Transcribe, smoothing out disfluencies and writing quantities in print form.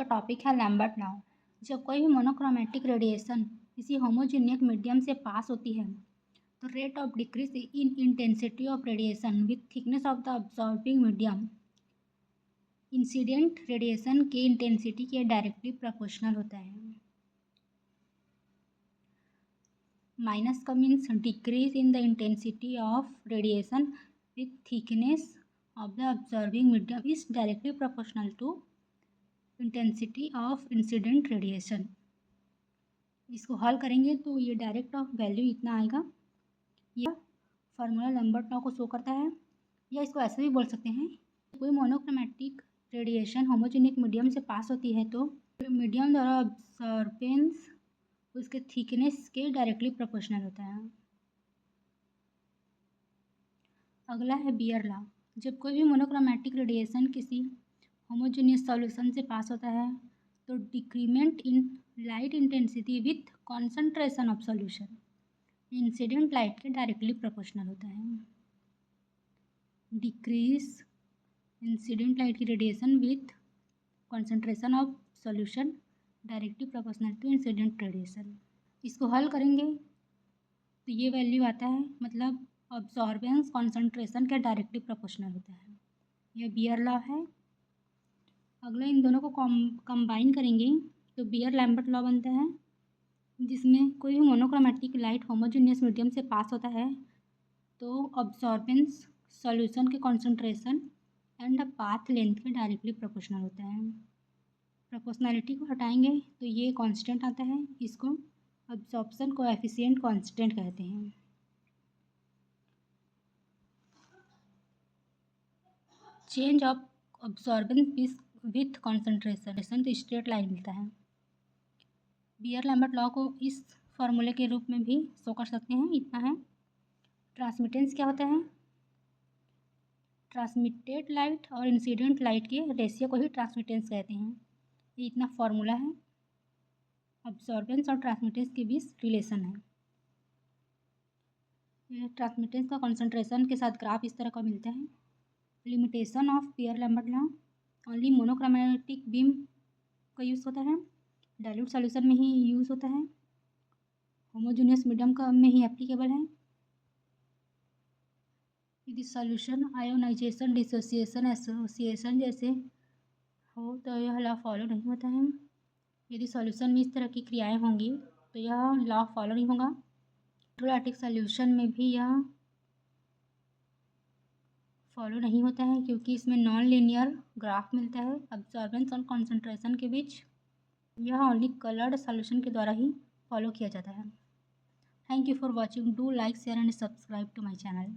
का टॉपिक है Lambert law. जब कोई भी मोनोक्रोमैटिक रेडिएशन किसी होमोजेनियस मीडियम से पास होती है तो rate of decrease in intensity of radiation with thickness of the absorbing medium incident radiation के इंटेंसिटी के डायरेक्टली प्रोपोर्शनल होता है। माइनस का means decrease in the intensity of radiation with thickness of the absorbing medium is directly proportional to intensity of incident radiation. इसको हल करेंगे तो ये डायरेक्ट ऑफ वैल्यू इतना आएगा। यह फार्मूला लैम्बर्ट लॉ को शो करता है, या इसको ऐसे भी बोल सकते हैं, कोई मोनोक्रोमैटिक रेडिएशन होमोजेनिक मीडियम से पास होती है तो मीडियम द्वारा अब्जॉर्बेंस उसके थिकनेस के डायरेक्टली प्रोपोर्शनल होता है। अगला है बियर लॉ। जब कोई भी मोनोक्रोमैटिक रेडिएशन किसी होमोजेनियस सॉल्यूशन से पास होता है तो decrement in light intensity with concentration of solution incident light के डायरेक्टली प्रोपोर्शनल होता है। डिक्रीज इंसिडेंट लाइट की radiation with concentration of solution directly proportional to incident radiation. इसको हल करेंगे तो ये वैल्यू आता है, मतलब अब्जॉर्बेंस कॉन्सेंट्रेशन के डायरेक्टली प्रोपोर्शनल होता है। यह बियर लॉ है। अगला इन दोनों को कंबाइन करेंगे तो बियर लैम्बर्ट लॉ बनता है, जिसमें कोई भी मोनोक्रोमैटिक लाइट होमोजेनियस मीडियम से पास होता है तो अब्जॉर्बेंस सॉल्यूशन के कॉन्सेंट्रेशन एंड पाथ लेंथ के डायरेक्टली प्रोपोर्शनल होता है। प्रोपोर्शनैलिटी को हटाएंगे तो ये कांस्टेंट आता है, इसको अब्जॉर्प्शन कोएफिशिएंट कांस्टेंट कहते हैं। Change of absorbance with concentration तो स्ट्रेट लाइन मिलता है। बियर लैम्बर्ट लॉ को इस फॉर्मूले के रूप में भी शो कर सकते हैं, इतना है। ट्रांसमिटेंस क्या होता है? ट्रांसमिटेड लाइट और इंसिडेंट लाइट के रेशियो को ही ट्रांसमिटेंस कहते हैं। ये इतना फॉर्मूला है। अब्जॉर्बेंस और ट्रांसमिटेंस के बीच रिलेशन है। ये ट्रांसमिटेंस का कॉन्सेंट्रेशन के साथ ग्राफ इस तरह का मिलता है। Limitation of Beer Lambert law, only monochromatic beam का यूज़ होता है, डाइल्यूट सॉल्यूशन में ही यूज़ होता है, होमोजेनियस मीडियम का में ही एप्लीकेबल है। यदि सॉल्यूशन आयोनाइजेशन डिसोसिएशन एसोसिएशन जैसे हो तो यह लॉ फॉलो नहीं होता है। यदि सॉल्यूशन में इस तरह की क्रियाएं होंगी तो यह लॉ फॉलो नहीं होगा। इलेक्ट्रोलाइटिक सॉल्यूशन में भी यह फॉलो नहीं होता है, क्योंकि इसमें नॉन लीनियर ग्राफ मिलता है अब्जॉर्बेंस और कॉन्सेंट्रेशन के बीच। यह ओनली कलर्ड सॉल्यूशन के द्वारा ही फॉलो किया जाता है। Thank you for watching. Do like, share and subscribe to my channel.